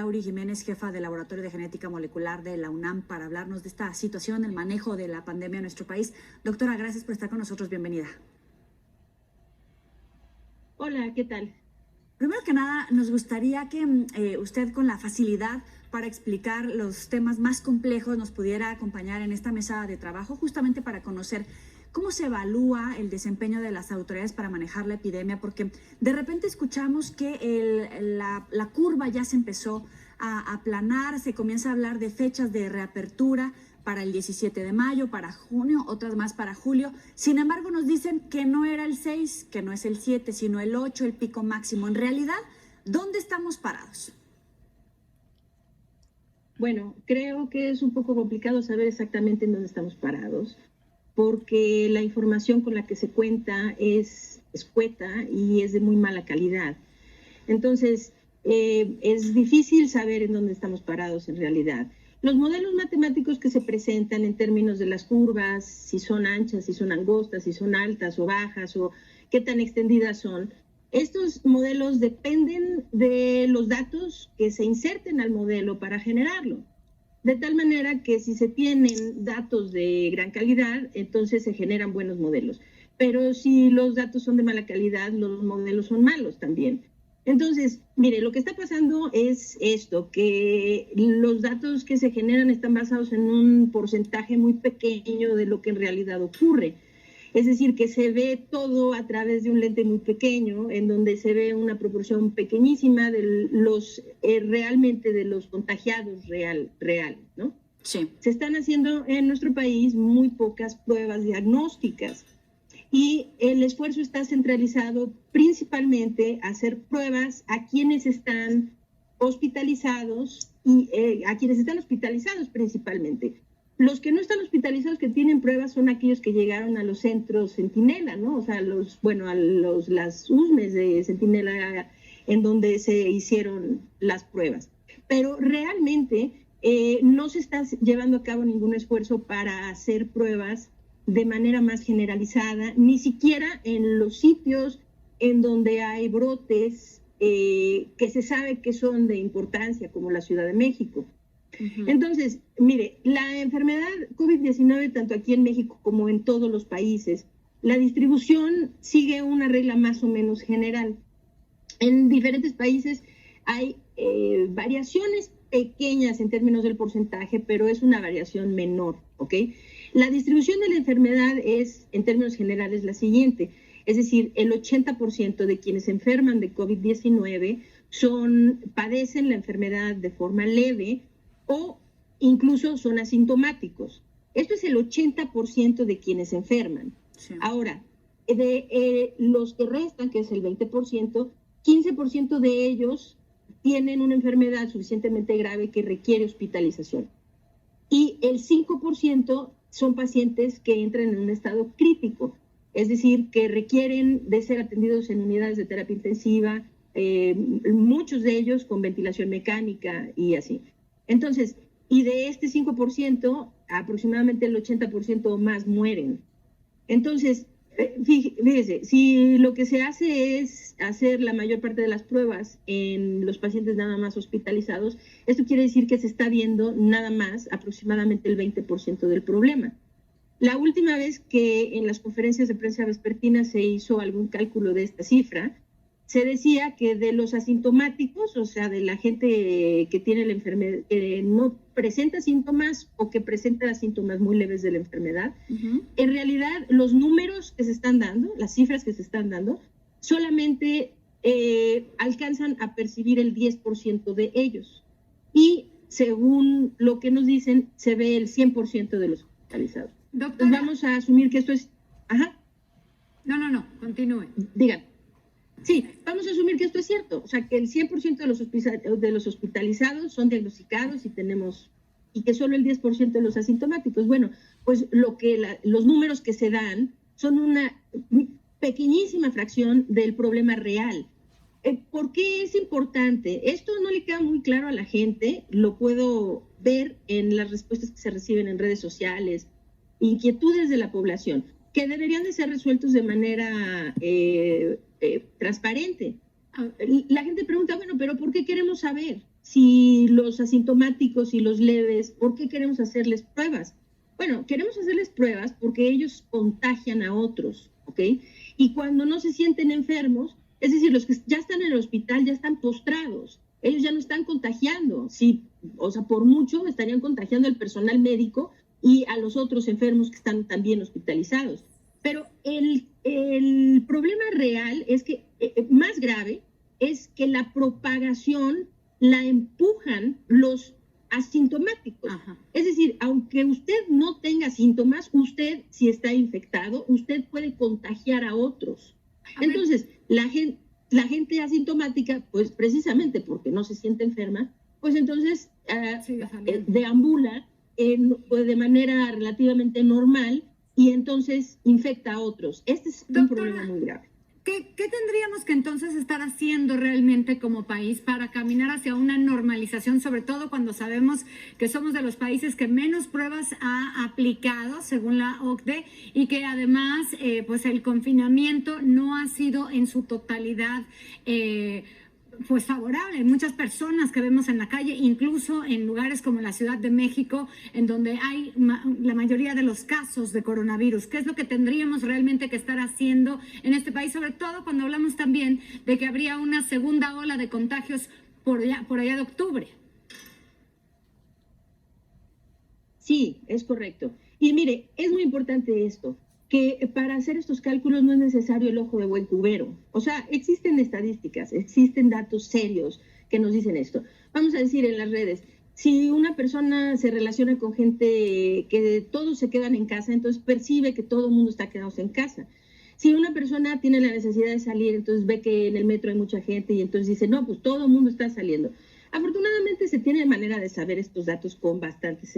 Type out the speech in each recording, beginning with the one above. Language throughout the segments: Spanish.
Lauri Jiménez, jefa del Laboratorio de Genética Molecular de la UNAM, para hablarnos de esta situación, el manejo de la pandemia en nuestro país. Doctora, gracias por estar con nosotros. Bienvenida. Hola, ¿qué tal? Primero que nada, nos gustaría que usted, con la facilidad para explicar los temas más complejos, nos pudiera acompañar en esta mesa de trabajo, justamente para conocer cómo se evalúa el desempeño de las autoridades para manejar la epidemia, porque de repente escuchamos que la curva ya se empezó a aplanar, se comienza a hablar de fechas de reapertura para el 17 de mayo, para junio, otras más para julio. Sin embargo, nos dicen que no era el 6, que no es el 7, sino el 8, el pico máximo. En realidad, ¿dónde estamos parados? Bueno, creo que es un poco complicado saber exactamente en dónde estamos parados, porque la información con la que se cuenta es escueta y es de muy mala calidad. Entonces, es difícil saber en dónde estamos parados en realidad. Los modelos matemáticos que se presentan en términos de las curvas, si son anchas, si son angostas, si son altas o bajas, o qué tan extendidas son, estos modelos dependen de los datos que se inserten al modelo para generarlo. De tal manera que si se tienen datos de gran calidad, entonces se generan buenos modelos. Pero si los datos son de mala calidad, los modelos son malos también. Entonces, mire, lo que está pasando es esto, que los datos que se generan están basados en un porcentaje muy pequeño de lo que en realidad ocurre. Es decir, que se ve todo a través de un lente muy pequeño, en donde se ve una proporción pequeñísima de los realmente de los contagiados real, ¿no? Sí. Se están haciendo en nuestro país muy pocas pruebas diagnósticas y el esfuerzo está centralizado principalmente a hacer pruebas a quienes están hospitalizados y a quienes están hospitalizados principalmente. Los que no están hospitalizados, que tienen pruebas, son aquellos que llegaron a los centros Centinela, ¿no? O sea, las USMES de Centinela en donde se hicieron las pruebas. Pero realmente no se está llevando a cabo ningún esfuerzo para hacer pruebas de manera más generalizada, ni siquiera en los sitios en donde hay brotes que se sabe que son de importancia, como la Ciudad de México. Uh-huh. Entonces, mire, la enfermedad COVID-19, tanto aquí en México como en todos los países, la distribución sigue una regla más o menos general. En diferentes países hay variaciones pequeñas en términos del porcentaje, pero es una variación menor, ¿ok? La distribución de la enfermedad es, en términos generales, la siguiente. Es decir, el 80% de quienes se enferman de COVID-19 padecen la enfermedad de forma leve o incluso son asintomáticos. Esto es el 80% de quienes se enferman. Sí. Ahora, de los que restan, que es el 20%, 15% de ellos tienen una enfermedad suficientemente grave que requiere hospitalización. Y el 5% son pacientes que entran en un estado crítico, es decir, que requieren de ser atendidos en unidades de terapia intensiva, muchos de ellos con ventilación mecánica y así. Entonces, y de este 5%, aproximadamente el 80% o más mueren. Entonces, fíjese, si lo que se hace es hacer la mayor parte de las pruebas en los pacientes nada más hospitalizados, esto quiere decir que se está viendo nada más aproximadamente el 20% del problema. La última vez que en las conferencias de prensa vespertinas se hizo algún cálculo de esta cifra, se decía que de los asintomáticos, o sea, de la gente que tiene la enfermedad, no presenta síntomas o que presenta síntomas muy leves de la enfermedad, uh-huh. En realidad los números que se están dando, las cifras que se están dando, solamente alcanzan a percibir el 10% de ellos. Y según lo que nos dicen, se ve el 100% de los hospitalizados. Doctora. Entonces vamos a asumir que esto es... Ajá. No, continúe. Digan. Sí, vamos a asumir que esto es cierto, o sea, que el 100% de los hospitalizados son diagnosticados y que solo el 10% de los asintomáticos. Bueno, pues los números que se dan son una pequeñísima fracción del problema real. ¿Por qué es importante? Esto no le queda muy claro a la gente, lo puedo ver en las respuestas que se reciben en redes sociales, inquietudes de la población, que deberían de ser resueltos de manera transparente. La gente pregunta, bueno, pero ¿por qué queremos saber? si los asintomáticos y los leves, ¿por qué queremos hacerles pruebas? Bueno, queremos hacerles pruebas porque ellos contagian a otros, ¿ok? Y cuando no se sienten enfermos, es decir, los que ya están en el hospital ya están postrados, ellos ya no están contagiando, sí, o sea, por mucho estarían contagiando al personal médico y a los otros enfermos que están también hospitalizados. Pero el problema real es que, más grave, es que la propagación la empujan los asintomáticos. Ajá. Es decir, aunque usted no tenga síntomas, usted, si está infectado, usted puede contagiar a otros. Entonces, la gente asintomática, pues precisamente porque no se siente enferma, pues entonces deambula pues, de manera relativamente normal y entonces infecta a otros. Este es un problema muy grave. ¿Qué tendríamos que entonces estar haciendo realmente como país para caminar hacia una normalización, sobre todo cuando sabemos que somos de los países que menos pruebas ha aplicado, según la OCDE, y que además pues el confinamiento no ha sido en su totalidad pues favorable? Hay muchas personas que vemos en la calle, incluso en lugares como la Ciudad de México, en donde hay la mayoría de los casos de coronavirus. ¿Qué es lo que tendríamos realmente que estar haciendo en este país? Sobre todo cuando hablamos también de que habría una segunda ola de contagios por allá de octubre. Sí, es correcto. Y mire, es muy importante esto, que para hacer estos cálculos no es necesario el ojo de buen cubero. O sea, existen estadísticas, existen datos serios que nos dicen esto. Vamos a decir en las redes, si una persona se relaciona con gente que todos se quedan en casa, entonces percibe que todo el mundo está quedándose en casa. Si una persona tiene la necesidad de salir, entonces ve que en el metro hay mucha gente y entonces dice, no, pues todo el mundo está saliendo. Afortunadamente se tiene manera de saber estos datos con bastante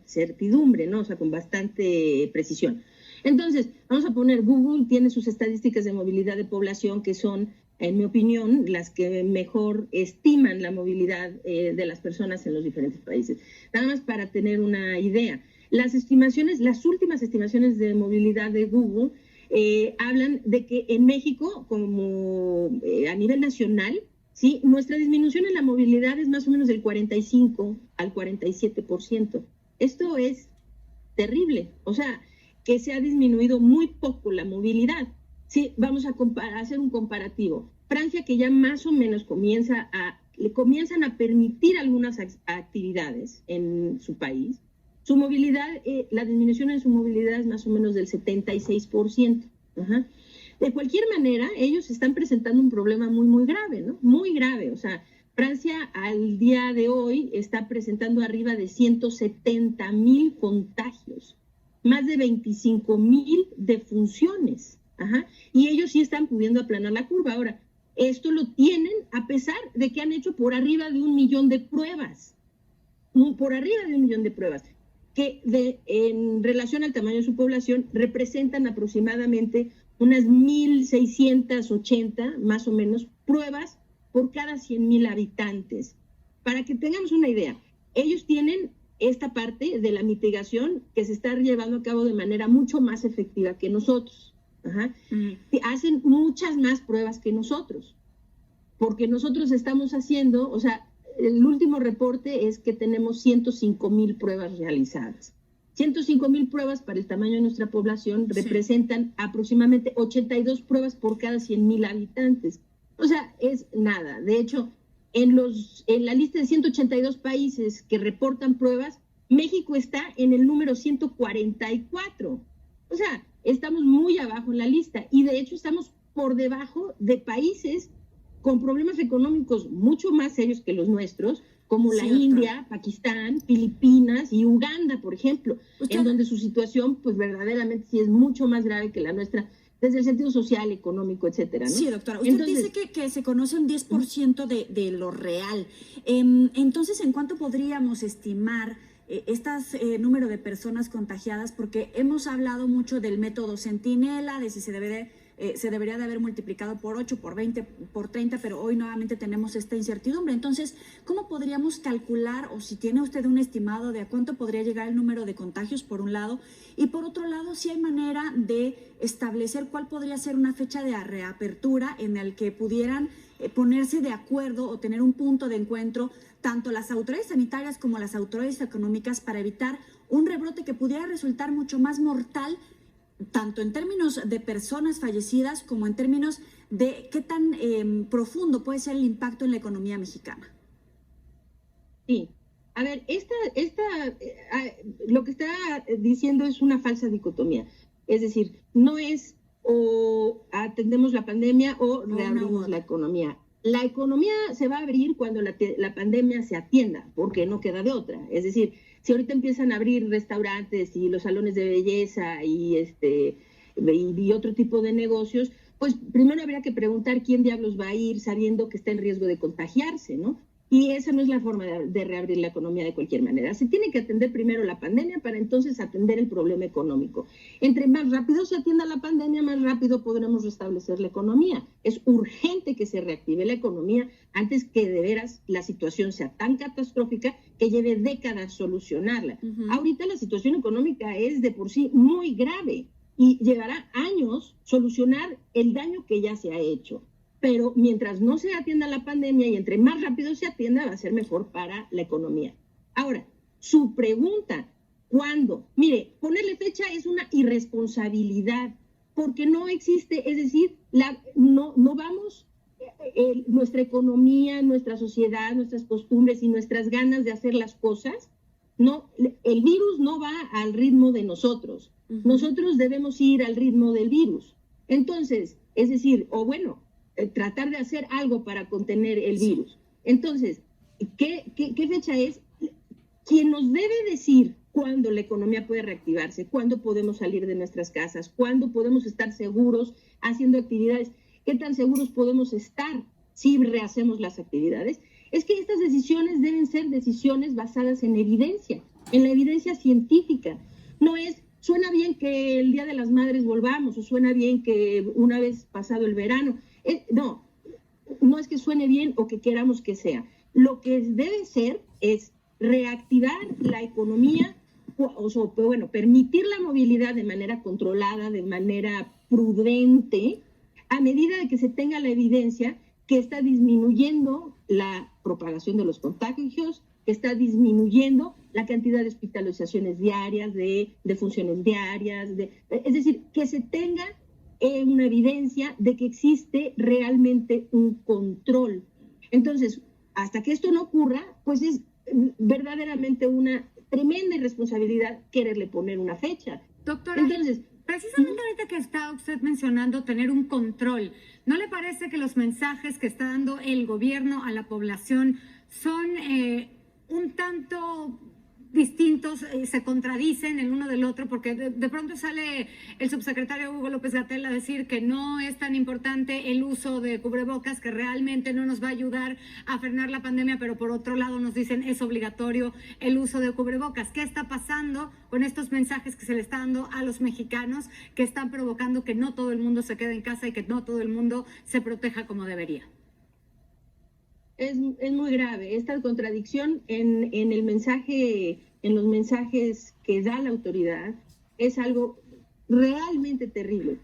certidumbre, ¿no? O sea, con bastante precisión. Entonces, vamos a poner, Google tiene sus estadísticas de movilidad de población que son, en mi opinión, las que mejor estiman la movilidad de las personas en los diferentes países. Nada más para tener una idea. Las últimas estimaciones de movilidad de Google hablan de que en México, como a nivel nacional, ¿sí? Nuestra disminución en la movilidad es más o menos del 45 al 47%. Esto es terrible. O sea, que se ha disminuido muy poco la movilidad. Sí, vamos a hacer un comparativo. Francia, que ya más o menos le comienzan a permitir algunas actividades en su país, su movilidad, la disminución en su movilidad es más o menos del 76%. Ajá. De cualquier manera, ellos están presentando un problema muy, muy grave, ¿no? Muy grave. O sea, Francia al día de hoy está presentando arriba de 170,000 contagios, más de 25,000 defunciones. Ajá. Y ellos sí están pudiendo aplanar la curva. Ahora, esto lo tienen a pesar de que han hecho por arriba de 1 millón de pruebas. Por arriba de 1 millón de pruebas, que en relación al tamaño de su población representan aproximadamente unas 1,680, más o menos, pruebas por cada 100,000 habitantes. Para que tengamos una idea, ellos tienen esta parte de la mitigación que se está llevando a cabo de manera mucho más efectiva que nosotros. Ajá. Hacen muchas más pruebas que nosotros, porque nosotros estamos haciendo, o sea, el último reporte es que tenemos 105,000 pruebas realizadas. 105,000 pruebas para el tamaño de nuestra población representan aproximadamente 82 pruebas por cada 100,000 habitantes. O sea, es nada. De hecho, en la lista de 182 países que reportan pruebas, México está en el número 144. O sea, estamos muy abajo en la lista y de hecho estamos por debajo de países con problemas económicos mucho más serios que los nuestros, como la India, Pakistán, Filipinas y Uganda, por ejemplo, en donde su situación pues verdaderamente sí es mucho más grave que la nuestra, desde el sentido social, económico, etcétera, ¿no? Sí, doctora. Usted dice que se conoce un 10% de lo real. Entonces, ¿en cuánto podríamos estimar número de personas contagiadas? Porque hemos hablado mucho del método Centinela, de si se debería de haber multiplicado por 8, por 20, por 30, pero hoy nuevamente tenemos esta incertidumbre. Entonces, ¿cómo podríamos calcular, o si tiene usted un estimado de a cuánto podría llegar el número de contagios, por un lado, y por otro lado, si hay manera de establecer cuál podría ser una fecha de reapertura en el que pudieran ponerse de acuerdo o tener un punto de encuentro tanto las autoridades sanitarias como las autoridades económicas para evitar un rebrote que pudiera resultar mucho más mortal, tanto en términos de personas fallecidas como en términos de qué tan profundo puede ser el impacto en la economía mexicana? Sí. A ver, lo que está diciendo es una falsa dicotomía. Es decir, no es o atendemos la pandemia o reabrimos la economía. La economía se va a abrir cuando la pandemia se atienda, porque no queda de otra. Es decir, si ahorita empiezan a abrir restaurantes y los salones de belleza y otro tipo de negocios, pues primero habría que preguntar quién diablos va a ir sabiendo que está en riesgo de contagiarse, ¿no? Y esa no es la forma de reabrir la economía de cualquier manera. Se tiene que atender primero la pandemia para entonces atender el problema económico. Entre más rápido se atienda la pandemia, más rápido podremos restablecer la economía. Es urgente que se reactive la economía antes que de veras la situación sea tan catastrófica que lleve décadas solucionarla. Ahorita la situación económica es de por sí muy grave y llevará años solucionar el daño que ya se ha hecho. Pero mientras no se atienda la pandemia y entre más rápido se atienda, va a ser mejor para la economía. Ahora, su pregunta, ¿cuándo? Mire, ponerle fecha es una irresponsabilidad, porque no existe, es decir, no vamos, nuestra economía, nuestra sociedad, nuestras costumbres y nuestras ganas de hacer las cosas, el virus no va al ritmo de nosotros. Nosotros debemos ir al ritmo del virus. Entonces, es decir, tratar de hacer algo para contener el virus. Entonces, ¿qué fecha es? Quien nos debe decir cuándo la economía puede reactivarse, cuándo podemos salir de nuestras casas, cuándo podemos estar seguros haciendo actividades, qué tan seguros podemos estar si rehacemos las actividades, es que estas decisiones deben ser decisiones basadas en evidencia, en la evidencia científica. No es, suena bien que el Día de las Madres volvamos, o suena bien que una vez pasado el verano. No es que suene bien o que queramos que sea. Lo que debe ser es reactivar la economía, permitir la movilidad de manera controlada, de manera prudente, a medida de que se tenga la evidencia que está disminuyendo la propagación de los contagios, que está disminuyendo la cantidad de hospitalizaciones diarias, de funciones diarias, es decir, que se tenga una evidencia de que existe realmente un control. Entonces, hasta que esto no ocurra, pues es verdaderamente una tremenda irresponsabilidad quererle poner una fecha. Doctora, entonces, precisamente ahorita que está usted mencionando tener un control, ¿no le parece que los mensajes que está dando el gobierno a la población son un tanto distintos, se contradicen el uno del otro, porque de pronto sale el subsecretario Hugo López-Gatell a decir que no es tan importante el uso de cubrebocas, que realmente no nos va a ayudar a frenar la pandemia, pero por otro lado nos dicen es obligatorio el uso de cubrebocas? ¿Qué está pasando con estos mensajes que se le está dando a los mexicanos que están provocando que no todo el mundo se quede en casa y que no todo el mundo se proteja como debería? Es muy grave esta contradicción en el mensaje, en los mensajes que da la autoridad, es algo realmente terrible.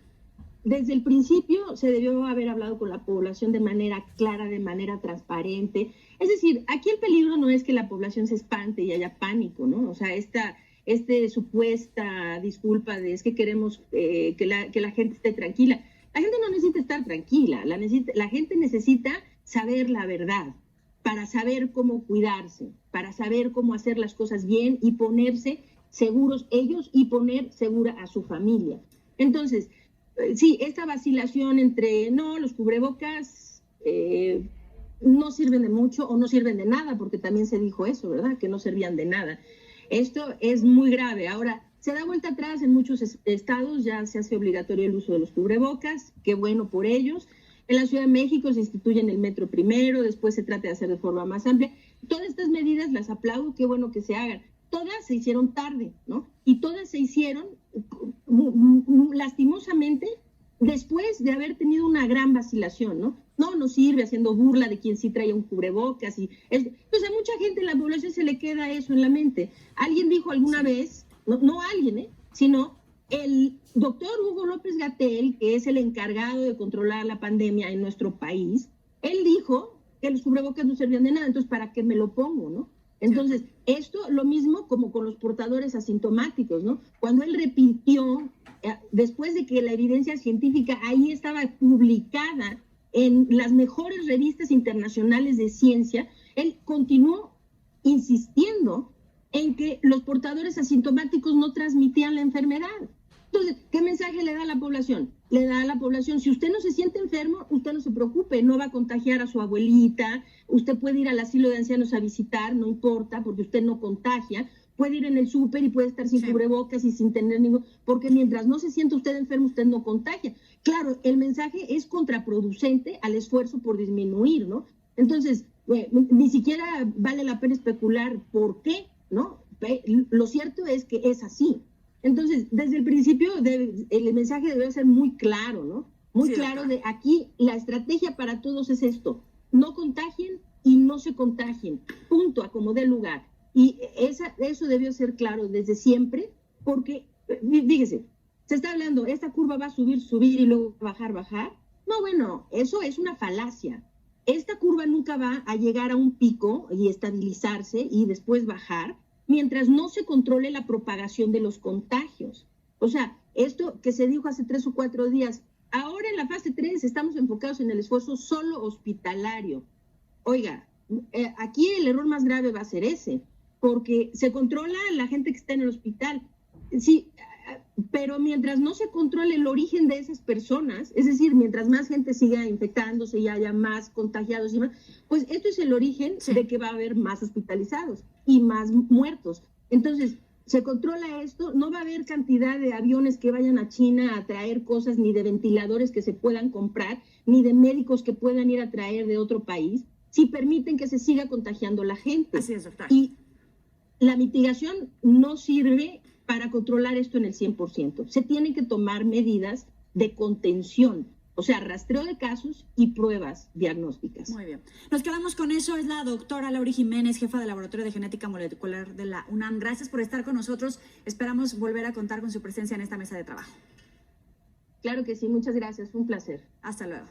Desde el principio se debió haber hablado con la población de manera clara, de manera transparente. Es decir, aquí el peligro no es que la población se espante y haya pánico, ¿no? O sea, esta supuesta disculpa de es que queremos que la gente esté tranquila. La gente no necesita estar tranquila, la gente necesita saber la verdad, para saber cómo cuidarse, para saber cómo hacer las cosas bien y ponerse seguros ellos y poner segura a su familia. Entonces, sí, esta vacilación entre, los cubrebocas no sirven de mucho o no sirven de nada, porque también se dijo eso, ¿verdad? Que no servían de nada. Esto es muy grave. Ahora, se da vuelta atrás en muchos estados, ya se hace obligatorio el uso de los cubrebocas, qué bueno por ellos. En la Ciudad de México se instituye en el metro primero, después se trata de hacer de forma más amplia. Todas estas medidas las aplaudo, qué bueno que se hagan. Todas se hicieron tarde, ¿no? Y todas se hicieron lastimosamente después de haber tenido una gran vacilación, ¿no? No sirve haciendo burla de quien sí trae un cubrebocas. Entonces a mucha gente en la población se le queda eso en la mente. Alguien dijo alguna vez, no alguien, sino el doctor Hugo López-Gatell, que es el encargado de controlar la pandemia en nuestro país, Él dijo que los cubrebocas no servían de nada, entonces ¿para qué me lo pongo, no? Entonces, esto lo mismo como con los portadores asintomáticos, ¿no? Cuando él repitió, después de que la evidencia científica ahí estaba publicada en las mejores revistas internacionales de ciencia, él continuó insistiendo en que los portadores asintomáticos no transmitían la enfermedad. Entonces, ¿qué mensaje le da a la población? Le da a la población, si usted no se siente enfermo, usted no se preocupe, no va a contagiar a su abuelita, usted puede ir al asilo de ancianos a visitar, no importa, porque usted no contagia, puede ir en el súper y puede estar sin cubrebocas y sin tener ningún, porque mientras no se sienta usted enfermo, usted no contagia. Claro, el mensaje es contraproducente al esfuerzo por disminuir, ¿no? Entonces, ni siquiera vale la pena especular por qué, ¿no? Lo cierto es que es así. Entonces, desde el principio, el mensaje debe ser muy claro, ¿no? Muy claro de aquí, la estrategia para todos es esto, no contagien y no se contagien, punto, a como dé lugar. Y eso debió ser claro desde siempre, porque, fíjese, se está hablando, esta curva va a subir y luego bajar. No, bueno, eso es una falacia. Esta curva nunca va a llegar a un pico y estabilizarse y después bajar, mientras no se controle la propagación de los contagios. O sea, esto que se dijo hace 3 o 4 días, ahora en la fase 3 estamos enfocados en el esfuerzo solo hospitalario. Oiga, aquí el error más grave va a ser ese, porque se controla la gente que está en el hospital. Sí, pero mientras no se controle el origen de esas personas, es decir, mientras más gente siga infectándose y haya más contagiados y más, pues esto es el origen de que va a haber más hospitalizados y más muertos. Entonces, se controla esto, no va a haber cantidad de aviones que vayan a China a traer cosas, ni de ventiladores que se puedan comprar, ni de médicos que puedan ir a traer de otro país, si permiten que se siga contagiando la gente. Así es, doctor. Y la mitigación no sirve para controlar esto en el 100%. Se tienen que tomar medidas de contención, o sea, rastreo de casos y pruebas diagnósticas. Muy bien. Nos quedamos con eso. Es la doctora Lauri Jiménez, jefa del Laboratorio de Genética Molecular de la UNAM. Gracias por estar con nosotros. Esperamos volver a contar con su presencia en esta mesa de trabajo. Claro que sí, muchas gracias. Fue un placer. Hasta luego.